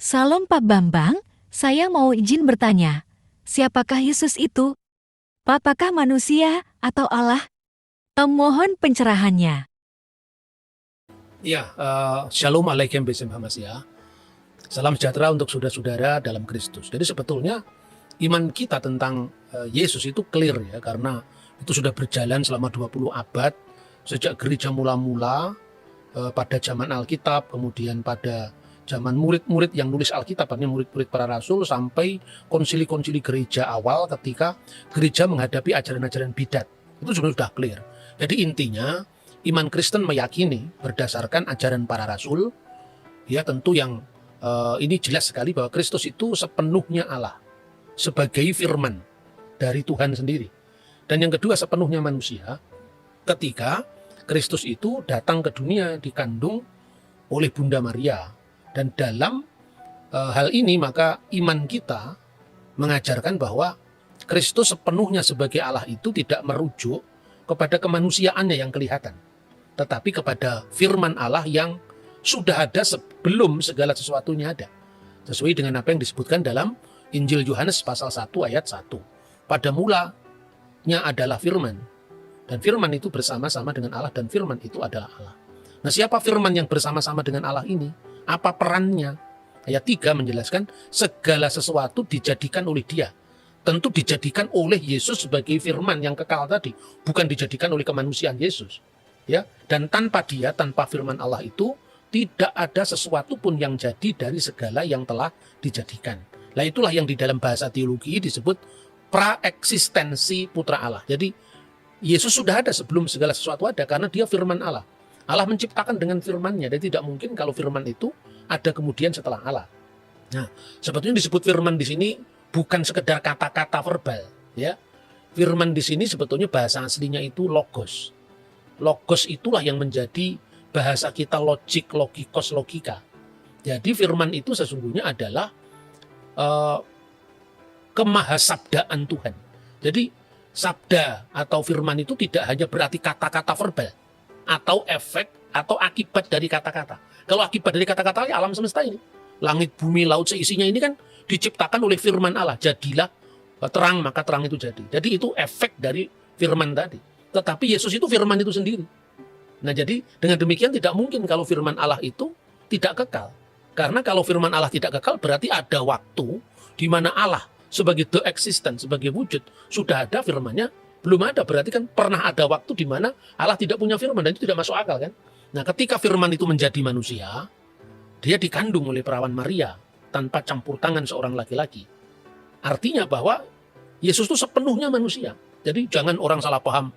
Salam Pak Bambang, saya mau izin bertanya. Siapakah Yesus itu? Apakah manusia atau Allah? Mohon pencerahannya. Ya, Shalom Alaikum Besim Hamasya. Salam sejahtera untuk saudara-saudara dalam Kristus. Jadi sebetulnya iman kita tentang Yesus itu clear ya, karena itu sudah berjalan selama 20 abad, sejak gereja mula-mula pada zaman Alkitab, kemudian pada zaman murid-murid yang nulis Alkitab, artinya murid-murid para rasul, sampai konsili-konsili gereja awal ketika gereja menghadapi ajaran-ajaran bidat. Itu sudah clear. Jadi intinya iman Kristen meyakini berdasarkan ajaran para rasul, ya tentu yang ini jelas sekali bahwa Kristus itu sepenuhnya Allah, sebagai firman dari Tuhan sendiri. Dan yang kedua sepenuhnya manusia, ketika Kristus itu datang ke dunia dikandung oleh Bunda Maria. Dan dalam hal ini maka iman kita mengajarkan bahwa Kristus sepenuhnya sebagai Allah itu tidak merujuk kepada kemanusiaannya yang kelihatan, tetapi kepada firman Allah yang sudah ada sebelum segala sesuatunya ada. Sesuai dengan apa yang disebutkan dalam Injil Yohanes pasal 1 ayat 1. Pada mulanya adalah firman, dan firman itu bersama-sama dengan Allah, dan firman itu adalah Allah. Nah, siapa firman yang bersama-sama dengan Allah ini? Apa perannya? Ayat 3 menjelaskan segala sesuatu dijadikan oleh Dia. Tentu dijadikan oleh Yesus sebagai firman yang kekal tadi, bukan dijadikan oleh kemanusiaan Yesus. Ya, dan tanpa Dia, tanpa firman Allah itu, tidak ada sesuatu pun yang jadi dari segala yang telah dijadikan. Nah, itulah yang di dalam bahasa teologi disebut praeksistensi putra Allah. Jadi Yesus sudah ada sebelum segala sesuatu ada, karena Dia firman Allah. Allah menciptakan dengan firman-Nya, dan tidak mungkin kalau firman itu ada kemudian setelah Allah. Nah, sebetulnya disebut firman di sini bukan sekedar kata-kata verbal, ya. Firman di sini sebetulnya bahasa aslinya itu logos. Logos itulah yang menjadi bahasa kita logik, logikos, logika. Jadi firman itu sesungguhnya adalah kemahasabdaan Tuhan. Jadi sabda atau firman itu tidak hanya berarti kata-kata verbal atau efek atau akibat dari kata-kata. Kalau akibat dari kata-kata ya alam semesta ini, langit, bumi, laut seisinya ini kan diciptakan oleh firman Allah. Jadilah terang, maka terang itu jadi. Jadi itu efek dari firman tadi. Tetapi Yesus itu firman itu sendiri. Nah, jadi dengan demikian tidak mungkin kalau firman Allah itu tidak kekal. Karena kalau firman Allah tidak kekal berarti ada waktu di mana Allah sebagai the existence, sebagai wujud, sudah ada firman-Nya, belum ada. Berarti kan pernah ada waktu di mana Allah tidak punya firman, dan itu tidak masuk akal kan. Nah, ketika firman itu menjadi manusia, Dia dikandung oleh perawan Maria tanpa campur tangan seorang laki-laki. Artinya bahwa Yesus itu sepenuhnya manusia. Jadi jangan orang salah paham,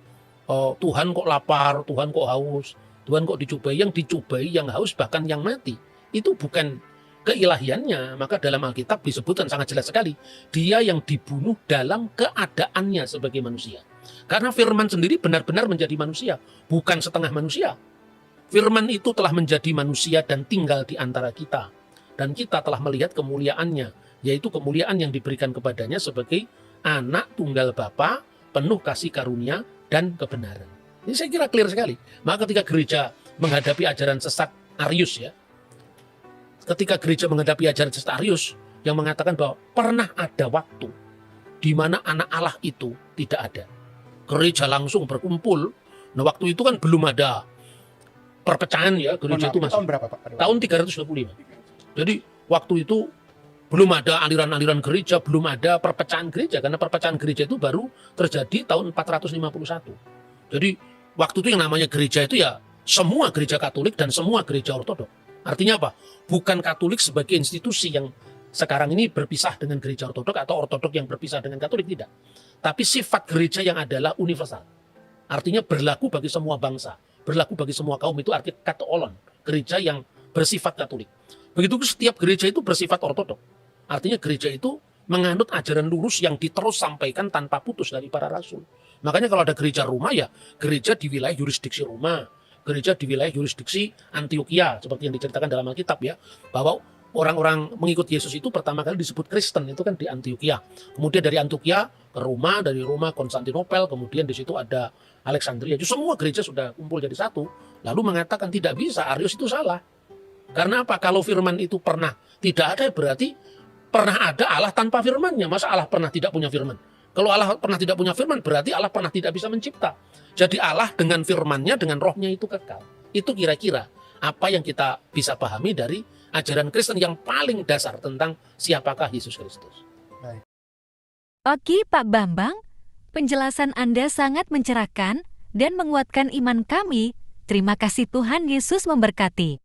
oh, Tuhan kok lapar, Tuhan kok haus, Tuhan kok dicobai. Yang dicobai, yang haus, bahkan yang mati, itu bukan keilahiannya. Maka dalam Alkitab disebutkan sangat jelas sekali, Dia yang dibunuh dalam keadaannya sebagai manusia. Karena firman sendiri benar-benar menjadi manusia, bukan setengah manusia. Firman itu telah menjadi manusia dan tinggal di antara kita. Dan kita telah melihat kemuliaannya, yaitu kemuliaan yang diberikan kepadanya sebagai anak tunggal Bapa, penuh kasih karunia dan kebenaran. Ini saya kira clear sekali. Maka ketika gereja menghadapi ajaran sesat Arius, ya, ketika gereja menghadapi ajaran sesat Arius yang mengatakan bahwa pernah ada waktu di mana anak Allah itu tidak ada, gereja langsung berkumpul. Nah, waktu itu kan belum ada perpecahan, ya, gereja itu masih tahun berapa, Pak? tahun 325. Jadi waktu itu belum ada aliran-aliran gereja, belum ada perpecahan gereja, karena perpecahan gereja itu baru terjadi tahun 451. Jadi waktu itu yang namanya gereja itu ya semua gereja Katolik dan semua gereja Ortodok. Artinya apa? Bukan Katolik sebagai institusi yang sekarang ini berpisah dengan gereja Ortodok, atau Ortodok yang berpisah dengan Katolik, tidak. Tapi sifat gereja yang adalah universal. Artinya berlaku bagi semua bangsa, berlaku bagi semua kaum, itu arti katoolon, gereja yang bersifat Katolik. Begitu setiap gereja itu bersifat Ortodok. Artinya gereja itu menganut ajaran lurus yang diterus sampaikan tanpa putus dari para rasul. Makanya kalau ada gereja Roma, ya gereja di wilayah yurisdiksi Roma, gereja di wilayah yurisdiksi Antioquia, seperti yang diceritakan dalam Alkitab, ya, bahwa orang-orang mengikut Yesus itu pertama kali disebut Kristen itu kan di Antioquia. Kemudian dari Antioquia ke Roma, dari Roma Konstantinopel, kemudian di situ ada Alexandria. Jadi semua gereja sudah kumpul jadi satu. Lalu mengatakan tidak bisa, Arius itu salah. Karena apa? Kalau firman itu pernah Tidak ada berarti pernah ada Allah tanpa firman-Nya. Masa Allah pernah tidak punya firman? Kalau Allah pernah tidak punya firman, berarti Allah pernah tidak bisa mencipta. Jadi Allah dengan firman-Nya, dengan rohnya itu kekal. Itu kira-kira apa yang kita bisa pahami dari ajaran Kristen yang paling dasar tentang siapakah Yesus Kristus. Oke Pak Bambang, penjelasan Anda sangat mencerahkan dan menguatkan iman kami. Terima kasih, Tuhan Yesus memberkati.